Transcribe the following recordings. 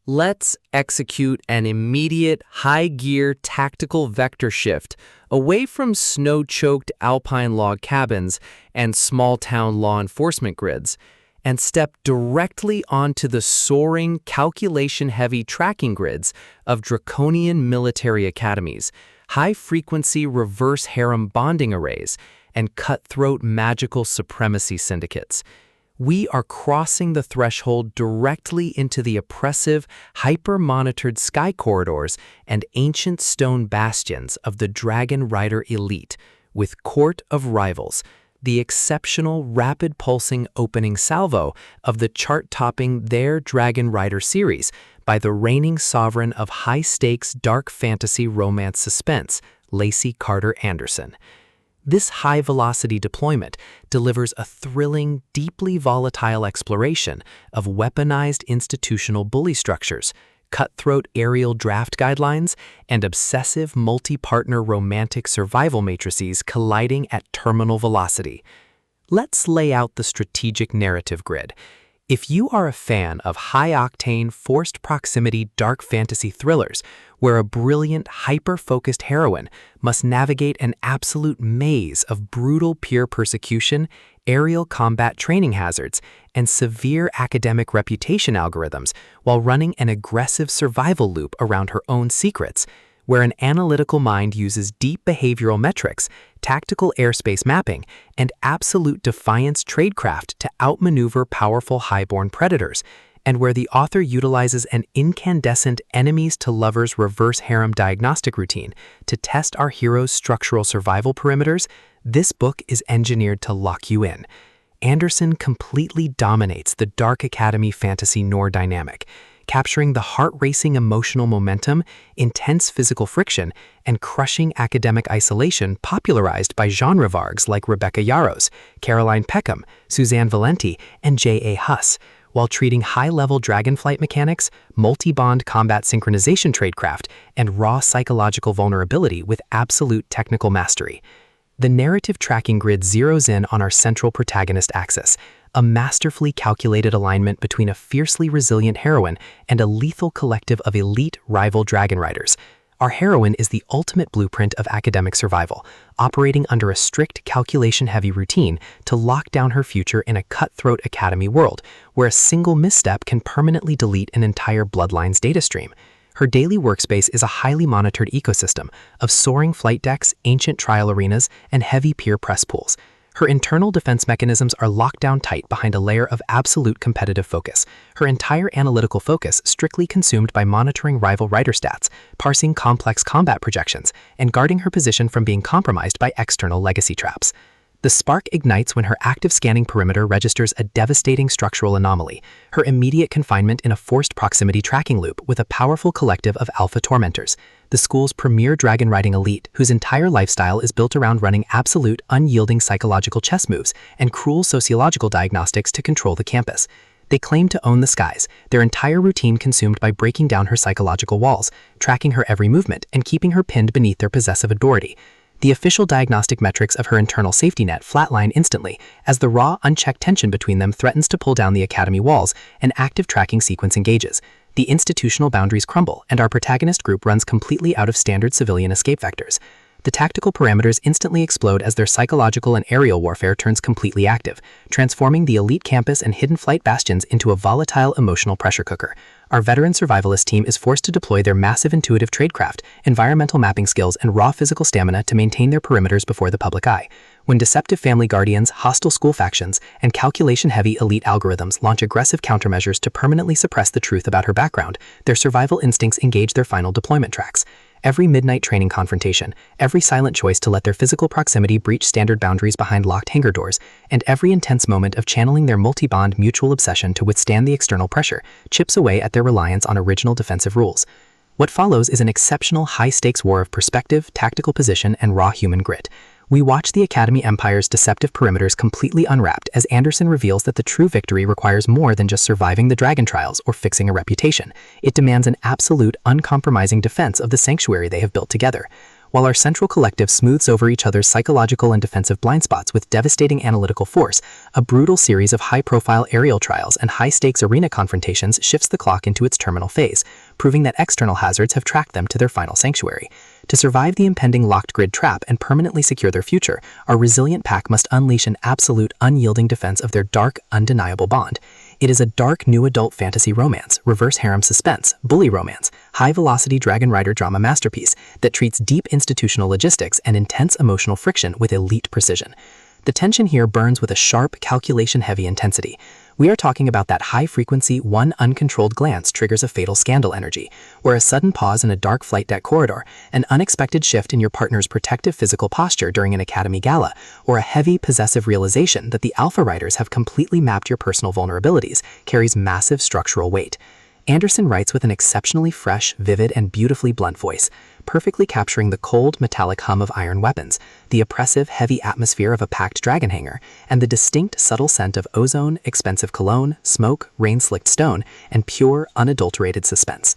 Let's execute an immediate high-gear tactical vector shift away from snow-choked alpine log cabins and small-town law enforcement grids, and step directly onto the soaring, calculation-heavy tracking grids of draconian military academies, high-frequency reverse harem bonding arrays, and cutthroat magical supremacy syndicates. We are crossing the threshold directly into the oppressive, hyper-monitored sky corridors and ancient stone bastions of the Dragon Rider elite, with Court of Rivals, the exceptional, rapid-pulsing opening salvo of the chart-topping Their Dragon Rider series by the reigning sovereign of high-stakes dark fantasy romance suspense, Lacey Carter Andersen. This high-velocity deployment delivers a thrilling, deeply volatile exploration of weaponized institutional bully structures, cutthroat aerial draft guidelines, and obsessive multi-partner romantic survival matrices colliding at terminal velocity. Let's lay out the strategic narrative grid. If you are a fan of high-octane, forced proximity dark fantasy thrillers, where a brilliant, hyper-focused heroine must navigate an absolute maze of brutal peer persecution, aerial combat training hazards, and severe academic reputation algorithms while running an aggressive survival loop around her own secrets, where an analytical mind uses deep behavioral metrics, tactical airspace mapping, and absolute defiance tradecraft to outmaneuver powerful highborn predators, and where the author utilizes an incandescent enemies-to-lovers reverse harem diagnostic routine to test our hero's structural survival perimeters, this book is engineered to lock you in. Andersen completely dominates the Dark Academy fantasy noir dynamic, capturing the heart-racing emotional momentum, intense physical friction, and crushing academic isolation popularized by genre vargs like Rebecca Yarros, Caroline Peckham, Suzanne Valenti, and J.A. Huss, while treating high-level dragonflight mechanics, multi-bond combat synchronization tradecraft, and raw psychological vulnerability with absolute technical mastery. The narrative tracking grid zeroes in on our central protagonist axis, a masterfully calculated alignment between a fiercely resilient heroine and a lethal collective of elite rival dragon riders. Our heroine is the ultimate blueprint of academic survival, operating under a strict calculation-heavy routine to lock down her future in a cutthroat academy world, where a single misstep can permanently delete an entire bloodline's data stream. Her daily workspace is a highly monitored ecosystem of soaring flight decks, ancient trial arenas, and heavy peer press pools. Her internal defense mechanisms are locked down tight behind a layer of absolute competitive focus, her entire analytical focus strictly consumed by monitoring rival rider stats, parsing complex combat projections, and guarding her position from being compromised by external legacy traps. The spark ignites when her active scanning perimeter registers a devastating structural anomaly, her immediate confinement in a forced proximity tracking loop with a powerful collective of alpha tormentors, the school's premier dragon-riding elite whose entire lifestyle is built around running absolute, unyielding psychological chess moves and cruel sociological diagnostics to control the campus. They claim to own the skies, their entire routine consumed by breaking down her psychological walls, tracking her every movement, and keeping her pinned beneath their possessive authority. The official diagnostic metrics of her internal safety net flatline instantly, as the raw, unchecked tension between them threatens to pull down the academy walls, an active tracking sequence engages. The institutional boundaries crumble, and our protagonist group runs completely out of standard civilian escape vectors. The tactical parameters instantly explode as their psychological and aerial warfare turns completely active, transforming the elite campus and hidden flight bastions into a volatile emotional pressure cooker. Our veteran survivalist team is forced to deploy their massive intuitive tradecraft, environmental mapping skills, and raw physical stamina to maintain their perimeters before the public eye. When deceptive family guardians, hostile school factions, and calculation-heavy elite algorithms launch aggressive countermeasures to permanently suppress the truth about her background, their survival instincts engage their final deployment tracks. Every midnight training confrontation, every silent choice to let their physical proximity breach standard boundaries behind locked hangar doors, and every intense moment of channeling their multi-bond mutual obsession to withstand the external pressure chips away at their reliance on original defensive rules. What follows is an exceptional high-stakes war of perspective, tactical position, and raw human grit. We watch the Academy Empire's deceptive perimeters completely unwrapped as Andersen reveals that the true victory requires more than just surviving the dragon trials or fixing a reputation. It demands an absolute, uncompromising defense of the sanctuary they have built together. while our central collective smooths over each other's psychological and defensive blind spots with devastating analytical force, a brutal series of high-profile aerial trials and high-stakes arena confrontations shifts the clock into its terminal phase, proving that external hazards have tracked them to their final sanctuary. To survive the impending locked grid trap and permanently secure their future, our resilient pack must unleash an absolute, unyielding defense of their dark, undeniable bond. It is a dark new adult fantasy romance, reverse harem suspense, bully romance, high-velocity Dragon Rider drama masterpiece that treats deep institutional logistics and intense emotional friction with elite precision. The tension here burns with a sharp, calculation-heavy intensity. We are talking about that high-frequency, one uncontrolled glance triggers a fatal scandal energy, where a sudden pause in a dark flight deck corridor, an unexpected shift in your partner's protective physical posture during an academy gala, or a heavy, possessive realization that the Alpha Riders have completely mapped your personal vulnerabilities carries massive structural weight. Andersen writes with an exceptionally fresh, vivid, and beautifully blunt voice, perfectly capturing the cold, metallic hum of iron weapons, the oppressive, heavy atmosphere of a packed dragon hangar, and the distinct, subtle scent of ozone, expensive cologne, smoke, rain-slicked stone, and pure, unadulterated suspense.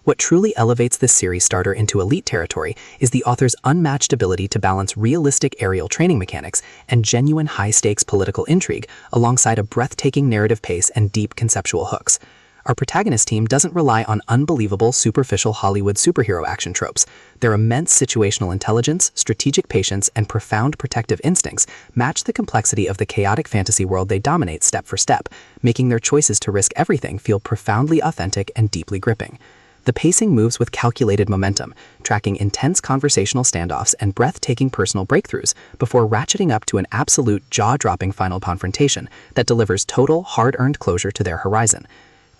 What truly elevates this series starter into elite territory is the author's unmatched ability to balance realistic aerial training mechanics and genuine high-stakes political intrigue alongside a breathtaking narrative pace and deep conceptual hooks. Our protagonist team doesn't rely on unbelievable, superficial Hollywood superhero action tropes. Their immense situational intelligence, strategic patience, and profound protective instincts match the complexity of the chaotic fantasy world they dominate step for step, making their choices to risk everything feel profoundly authentic and deeply gripping. The pacing moves with calculated momentum, tracking intense conversational standoffs and breathtaking personal breakthroughs before ratcheting up to an absolute jaw-dropping final confrontation that delivers total, hard-earned closure to their horizon.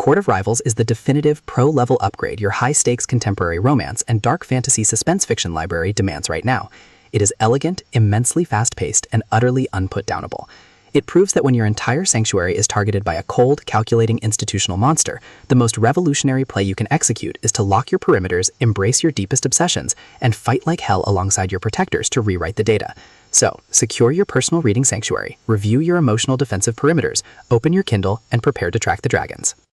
Court of Rivals is the definitive pro-level upgrade your high-stakes contemporary romance and dark fantasy suspense fiction library demands right now. It is elegant, immensely fast-paced, and utterly unputdownable. It proves that when your entire sanctuary is targeted by a cold, calculating institutional monster, the most revolutionary play you can execute is to lock your perimeters, embrace your deepest obsessions, and fight like hell alongside your protectors to rewrite the data. So, secure your personal reading sanctuary, review your emotional defensive perimeters, open your Kindle, and prepare to track the dragons.